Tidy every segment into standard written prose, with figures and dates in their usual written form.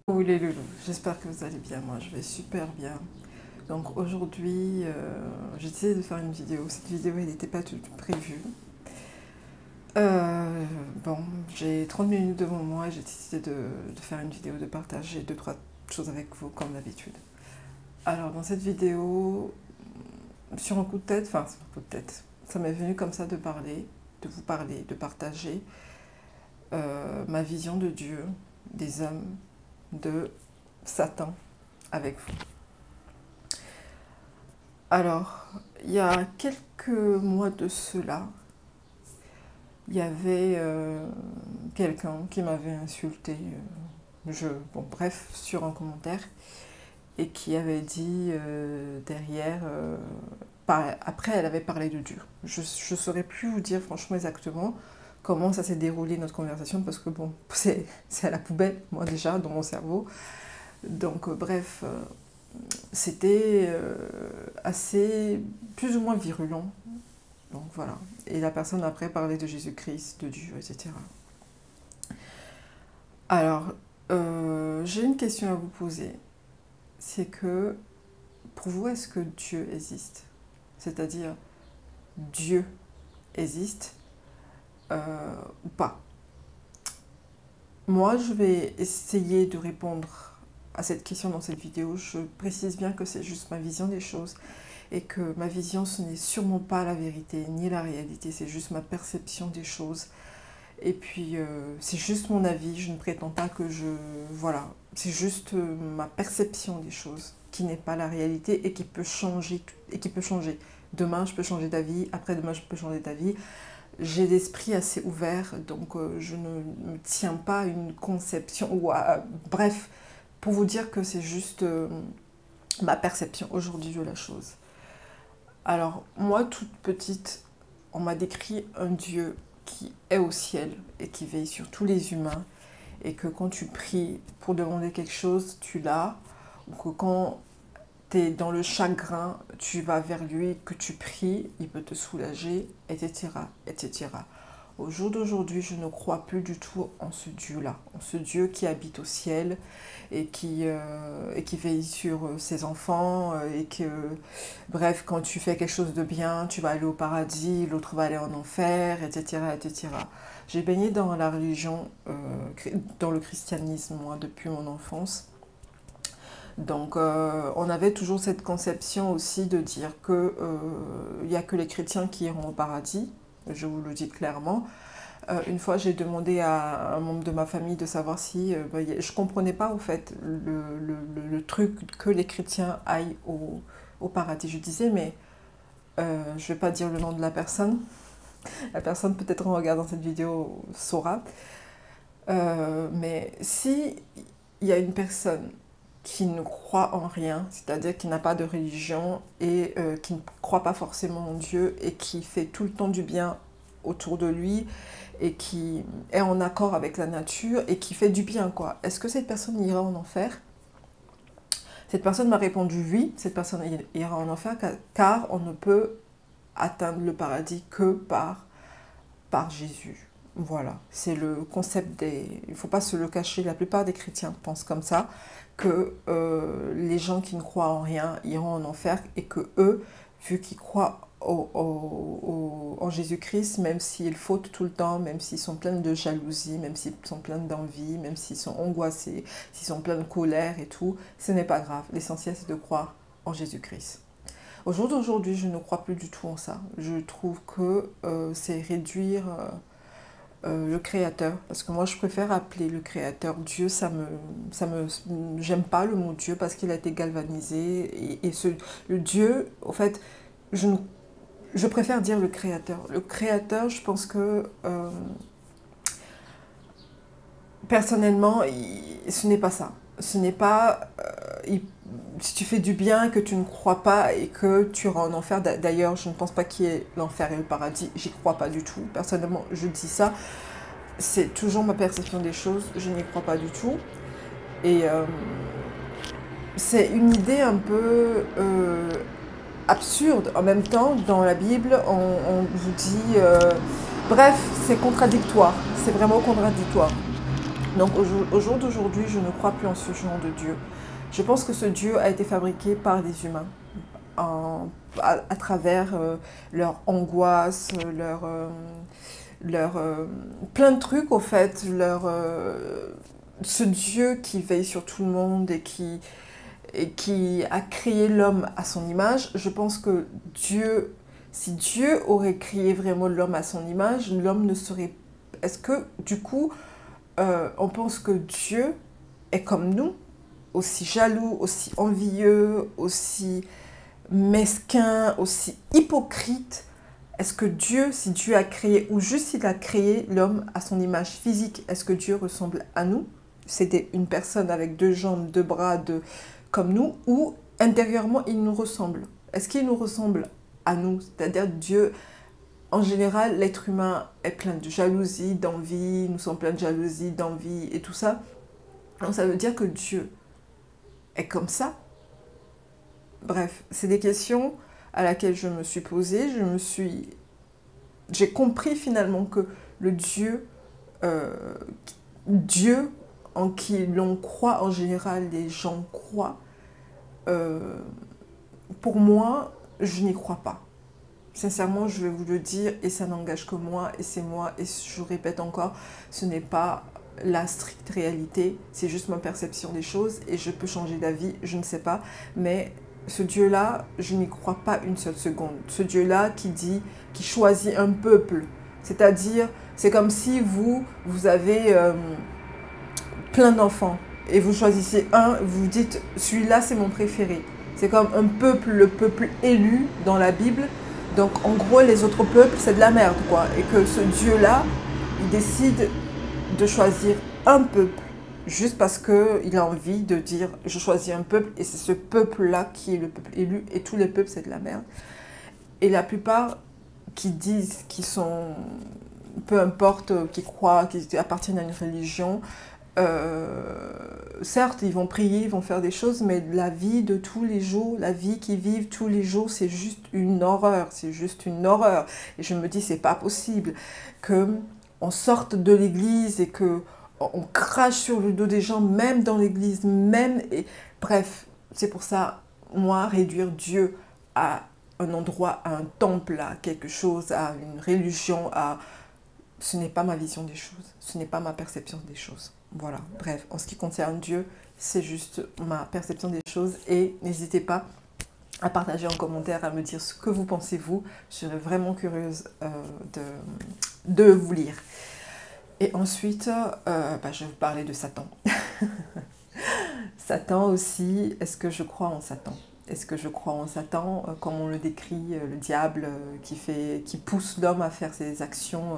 Oui les loulous, j'espère que vous allez bien, moi je vais super bien. Donc aujourd'hui, j'ai décidé de faire une vidéo. Cette vidéo, elle n'était pas tout prévue. Euh, bon, j'ai 30 minutes devant moi et j'ai décidé de faire une vidéo, de partager deux, trois choses avec vous comme d'habitude. Alors dans cette vidéo, sur un coup de tête, enfin sur un coup de tête, ça m'est venu comme ça de parler, de vous parler, de partager ma vision de Dieu, des hommes, de Satan avec vous. Alors, il y a quelques mois de cela, il y avait quelqu'un qui m'avait insulté, bon, bref, sur un commentaire, et qui avait dit derrière, après elle avait parlé de Dieu. Je ne saurais plus vous dire franchement exactement comment ça s'est déroulé notre conversation, parce que bon, c'est à la poubelle, moi déjà, dans mon cerveau. Donc bref, c'était assez, plus ou moins virulent. Donc voilà. Et la personne après parlait de Jésus-Christ, de Dieu, etc. Alors, j'ai une question à vous poser. C'est que, pour vous, est-ce que Dieu existe? C'est-à-dire, Dieu existe ou pas? Moi, je vais essayer de répondre à cette question dans cette vidéo. Je précise bien que c'est juste ma vision des choses et que ma vision, ce n'est sûrement pas la vérité ni la réalité, c'est juste ma perception des choses. Et puis, c'est juste mon avis, je ne prétends pas que je... Voilà, c'est juste ma perception des choses, qui n'est pas la réalité et qui peut changer. Et qui peut changer. Demain, je peux changer d'avis, après-demain, je peux changer d'avis. J'ai l'esprit assez ouvert, donc je ne me tiens pas à une conception... bref, pour vous dire que c'est juste ma perception aujourd'hui de la chose. Alors, moi, toute petite, on m'a décrit un Dieu qui est au ciel et qui veille sur tous les humains, et que quand tu pries pour demander quelque chose, tu l'as, ou que quand tu es dans le chagrin, tu vas vers lui, que tu pries, il peut te soulager, etc., etc. Au jour d'aujourd'hui, je ne crois plus du tout en ce Dieu-là, en ce Dieu qui habite au ciel et qui veille sur ses enfants et que, bref, quand tu fais quelque chose de bien, tu vas aller au paradis, l'autre va aller en enfer, etc., etc. J'ai baigné dans la religion, dans le christianisme, moi, depuis mon enfance. Donc, on avait toujours cette conception aussi de dire que il n'y a que les chrétiens qui iront au paradis. Je vous le dis clairement. Une fois, j'ai demandé à un membre de ma famille de savoir si... je ne comprenais pas, au fait, le truc que les chrétiens aillent au paradis. Je disais, mais je ne vais pas dire le nom de la personne. La personne, peut-être en regardant cette vidéo, saura. Mais si il y a une personne qui ne croit en rien, c'est-à-dire qui n'a pas de religion et qui ne croit pas forcément en Dieu et qui fait tout le temps du bien autour de lui et qui est en accord avec la nature et qui fait du bien, quoi. Est-ce que cette personne ira en enfer? Cette personne m'a répondu oui, cette personne ira en enfer car on ne peut atteindre le paradis que par Jésus. Voilà, c'est le concept des... Il ne faut pas se le cacher, la plupart des chrétiens pensent comme ça, que les gens qui ne croient en rien iront en enfer et que eux, vu qu'ils croient en Jésus-Christ, même s'ils fautent tout le temps, même s'ils sont pleins de jalousie, même s'ils sont pleins d'envie, même s'ils sont angoissés, s'ils sont pleins de colère et tout, ce n'est pas grave. L'essentiel, c'est de croire en Jésus-Christ. Au jour d'aujourd'hui, je ne crois plus du tout en ça. Je trouve que c'est réduire le créateur, parce que moi je préfère appeler le créateur Dieu. J'aime pas le mot Dieu parce qu'il a été galvanisé le Dieu, en fait, je, je préfère dire le créateur. Le créateur, je pense que personnellement, ce n'est pas ça. Ce n'est pas si tu fais du bien, que tu ne crois pas et que tu iras en enfer. D'ailleurs, je ne pense pas qu'il y ait l'enfer et le paradis. J'y crois pas du tout. Personnellement, je dis ça. C'est toujours ma perception des choses. Je n'y crois pas du tout. Et c'est une idée un peu absurde. En même temps, dans la Bible, on vous dit... bref, c'est contradictoire. C'est vraiment contradictoire. Donc au jour d'aujourd'hui, je ne crois plus en ce genre de Dieu. Je pense que ce Dieu a été fabriqué par des humains à travers leur angoisse, plein de trucs au fait, ce Dieu qui veille sur tout le monde et qui a créé l'homme à son image. Je pense que si Dieu aurait créé vraiment l'homme à son image, l'homme ne serait... Est-ce que du coup, on pense que Dieu est comme nous, aussi jaloux, aussi envieux, aussi mesquin, aussi hypocrite? Est-ce que Dieu, si Dieu a créé, ou juste s'il a créé l'homme à son image physique, est-ce que Dieu ressemble à nous? C'était une personne avec deux jambes, deux bras, comme nous, ou intérieurement il nous ressemble? Est-ce qu'il nous ressemble à nous? C'est-à-dire Dieu, en général, l'être humain est plein de jalousie, d'envie, nous sommes pleins de jalousie, d'envie et tout ça. Donc ça veut dire que Dieu est comme ça? Bref, c'est des questions à laquelle je me suis posée. J'ai compris finalement que le euh, Dieu en qui l'on croit, en général les gens croient, euh, pour moi, je n'y crois pas. Sincèrement, je vais vous le dire, et ça n'engage que moi, et c'est moi, et je répète encore, ce n'est pas la stricte réalité, c'est juste ma perception des choses, et je peux changer d'avis, je ne sais pas, mais ce Dieu-là, je n'y crois pas une seule seconde. Ce Dieu-là qui choisit un peuple, c'est-à-dire, c'est comme si vous avez plein d'enfants, et vous choisissez un, vous dites, celui-là c'est mon préféré. C'est comme un peuple, le peuple élu dans la Bible. Donc en gros, les autres peuples, c'est de la merde, quoi. Et que ce Dieu-là, il décide de choisir un peuple, juste parce qu'il a envie de dire, je choisis un peuple, et c'est ce peuple-là qui est le peuple élu, et tous les peuples, c'est de la merde. Et la plupart qui disent qu'ils sont, peu importe, qui croient, qui appartiennent à une religion, certes, ils vont prier, ils vont faire des choses, mais la vie de tous les jours, la vie qu'ils vivent tous les jours, c'est juste une horreur, c'est juste une horreur. Et je me dis, c'est pas possible que on sorte de l'église et que on crache sur le dos des gens, même dans l'église, même... Et... Bref, c'est pour ça, moi, réduire Dieu à un endroit, à un temple, à quelque chose, à une religion, ce n'est pas ma vision des choses, ce n'est pas ma perception des choses. Voilà, bref, en ce qui concerne Dieu, c'est juste ma perception des choses et n'hésitez pas à partager en commentaire, à me dire ce que vous pensez vous. Je serais vraiment curieuse de vous lire. Et ensuite, je vais vous parler de Satan. Satan aussi, est-ce que je crois en Satan? Est-ce que je crois en Satan, comme on le décrit, le diable qui pousse l'homme à faire ses actions,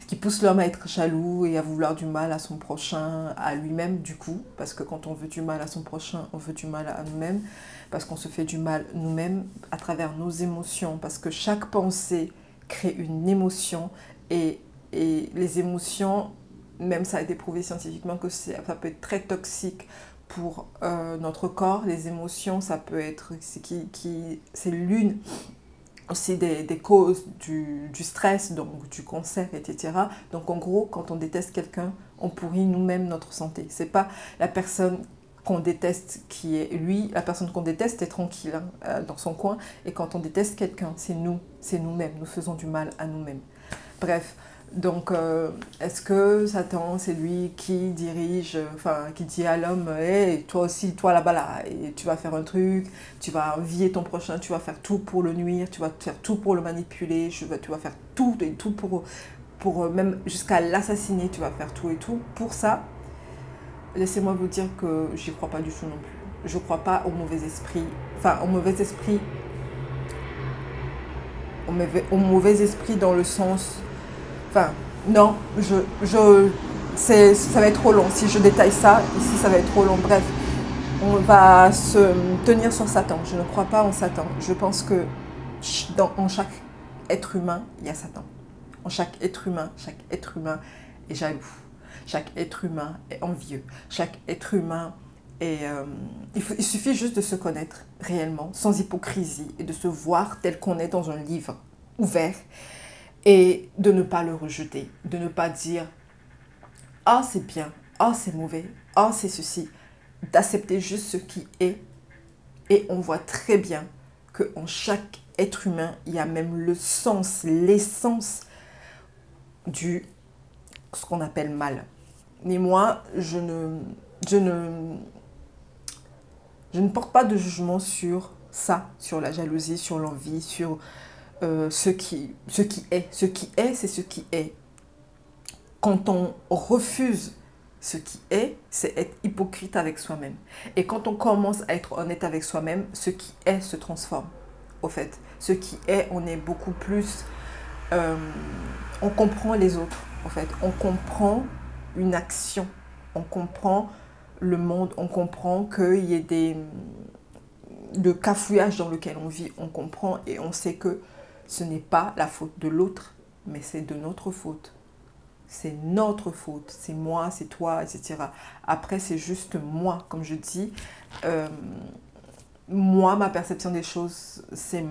qui pousse l'homme à être jaloux et à vouloir du mal à son prochain, à lui-même du coup, parce que quand on veut du mal à son prochain, on veut du mal à nous-mêmes, parce qu'on se fait du mal nous-mêmes à travers nos émotions, parce que chaque pensée crée une émotion et les émotions, même ça a été prouvé scientifiquement que ça peut être très toxique pour notre corps. Les émotions, ça peut être, c'est l'une aussi des causes du stress, donc du cancer, etc. Donc en gros, quand on déteste quelqu'un, on pourrit nous-mêmes notre santé. C'est pas la personne qu'on déteste qui est lui, la personne qu'on déteste est tranquille dans son coin, et quand on déteste quelqu'un, c'est nous-mêmes, nous faisons du mal à nous-mêmes. Bref, donc est-ce que Satan, c'est lui qui dirige, qui dit à l'homme, hey, toi aussi, toi là-bas là, et tu vas faire un truc, tu vas envier ton prochain, tu vas faire tout pour le nuire, tu vas faire tout pour le manipuler, tu vas faire tout et tout pour même jusqu'à l'assassiner, tu vas faire tout et tout pour ça. Laissez-moi vous dire que j'y crois pas du tout non plus. Je crois pas au mauvais esprit, au mauvais esprit dans le sens... Non, ça va être trop long. Si je détaille ça, ici, ça va être trop long. Bref, on va se tenir sur Satan. Je ne crois pas en Satan. Je pense que en chaque être humain, il y a Satan. En chaque être humain est jaloux. Chaque être humain est envieux. Chaque être humain est... il suffit juste de se connaître réellement, sans hypocrisie, et de se voir tel qu'on est dans un livre ouvert, et de ne pas le rejeter, de ne pas dire ah c'est bien, ah c'est mauvais, ah c'est ceci. D'accepter juste ce qui est. Et on voit très bien qu'en chaque être humain, il y a même le sens, l'essence du ce qu'on appelle mal. Mais moi, je ne porte pas de jugement sur ça, sur la jalousie, sur l'envie, sur ce qui est. Ce qui est, c'est ce qui est. Quand on refuse ce qui est, c'est être hypocrite avec soi-même. Et quand on commence à être honnête avec soi-même, ce qui est se transforme. Au fait, ce qui est, on est beaucoup plus... euh, on comprend les autres, en fait. On comprend une action. On comprend le monde. On comprend qu'il y ait de cafouillage dans lequel on vit. On comprend et on sait que ce n'est pas la faute de l'autre, mais c'est de notre faute. C'est notre faute, c'est moi, c'est toi, etc. Après, c'est juste moi, comme je dis. Euh, Moi, ma perception des choses, c'est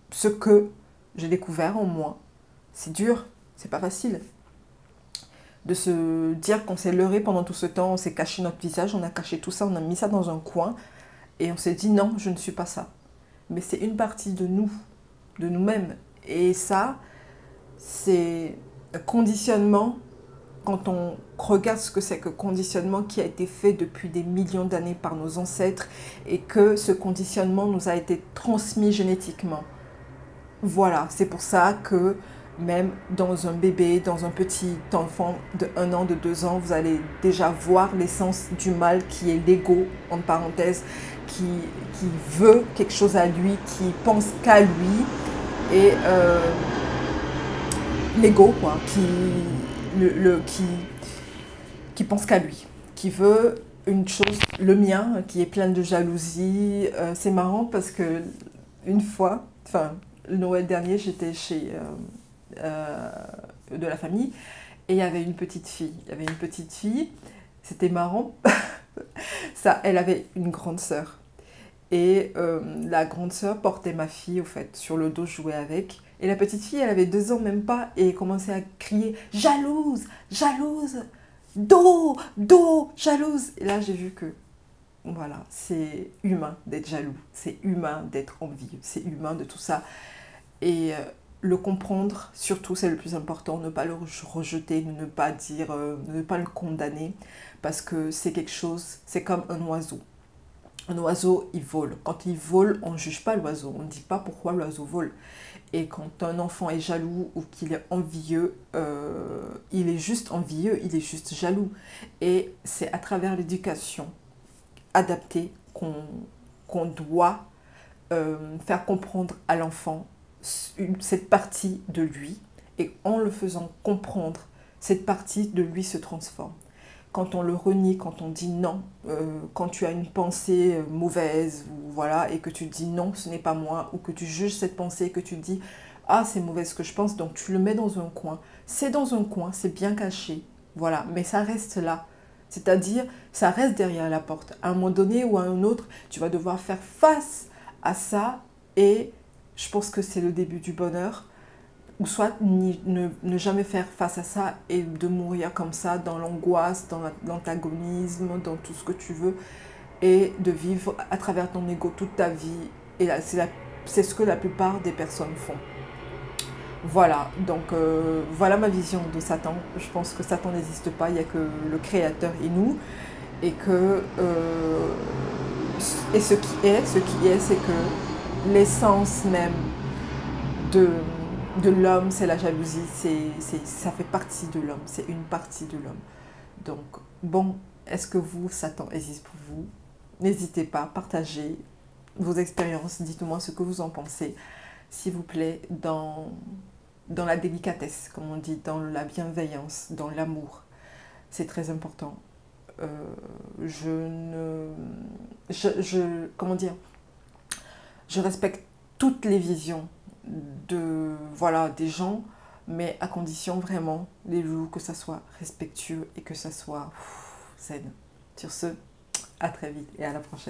ce que j'ai découvert en moi. C'est dur, c'est pas facile. De se dire qu'on s'est leurré pendant tout ce temps, on s'est caché notre visage, on a caché tout ça, on a mis ça dans un coin et on s'est dit non, je ne suis pas ça. Mais c'est une partie de nous, de nous-mêmes. Et ça, c'est un conditionnement. Quand on regarde ce que c'est que conditionnement qui a été fait depuis des millions d'années par nos ancêtres et que ce conditionnement nous a été transmis génétiquement. Voilà, c'est pour ça que même dans un bébé, dans un petit enfant de 1 an, de 2 ans, vous allez déjà voir l'essence du mal qui est l'ego, en parenthèse, qui veut quelque chose à lui, qui pense qu'à lui. Et l'ego, quoi, qui pense qu'à lui, qui veut une chose, le mien, qui est plein de jalousie. C'est marrant parce que une fois, enfin, le Noël dernier, j'étais chez de la famille et il y avait une petite fille. Il y avait une petite fille, c'était marrant. Ça, elle avait une grande sœur. Et la grande sœur portait ma fille, au fait, sur le dos, jouait avec. Et la petite fille, elle avait 2 ans, même pas, et elle commençait à crier « Jalouse, jalouse, dos, dos, jalouse !» Et là, j'ai vu que, voilà, c'est humain d'être jaloux, c'est humain d'être envieux, c'est humain de tout ça. Et le comprendre, surtout, c'est le plus important, ne pas le rejeter, ne pas dire, ne pas le condamner, parce que c'est quelque chose, c'est comme un oiseau. Un oiseau, il vole. Quand il vole, on ne juge pas l'oiseau. On ne dit pas pourquoi l'oiseau vole. Et quand un enfant est jaloux ou qu'il est envieux, il est juste envieux, il est juste jaloux. Et c'est à travers l'éducation adaptée qu'on doit faire comprendre à l'enfant cette partie de lui. Et en le faisant comprendre, cette partie de lui se transforme. Quand on le renie, quand on dit non, quand tu as une pensée mauvaise, ou voilà, et que tu dis non, ce n'est pas moi, ou que tu juges cette pensée, et que tu dis ah, c'est mauvais ce que je pense, donc tu le mets dans un coin. C'est dans un coin, c'est bien caché, voilà, mais ça reste là. C'est-à-dire, ça reste derrière la porte. À un moment donné ou à un autre, tu vas devoir faire face à ça, et je pense que c'est le début du bonheur. Ou soit ne jamais faire face à ça et de mourir comme ça dans l'angoisse, dans l'antagonisme, dans tout ce que tu veux, et de vivre à travers ton ego toute ta vie. Et c'est ce que la plupart des personnes font. Voilà, donc voilà ma vision de Satan. Je pense que Satan n'existe pas, il n'y a que le Créateur et nous. Et que et ce qui est, c'est que l'essence même de l'homme, c'est la jalousie, ça fait partie de l'homme, c'est une partie de l'homme. Donc, bon, est-ce que vous, Satan existe pour vous? N'hésitez pas, partagez vos expériences, dites-moi ce que vous en pensez, s'il vous plaît, dans la délicatesse, comme on dit, dans la bienveillance, dans l'amour. C'est très important. Comment dire, je respecte toutes les visions voilà, des gens, mais à condition vraiment, les loups, que ça soit respectueux et que ça soit zen. Sur ce, à très vite et à la prochaine.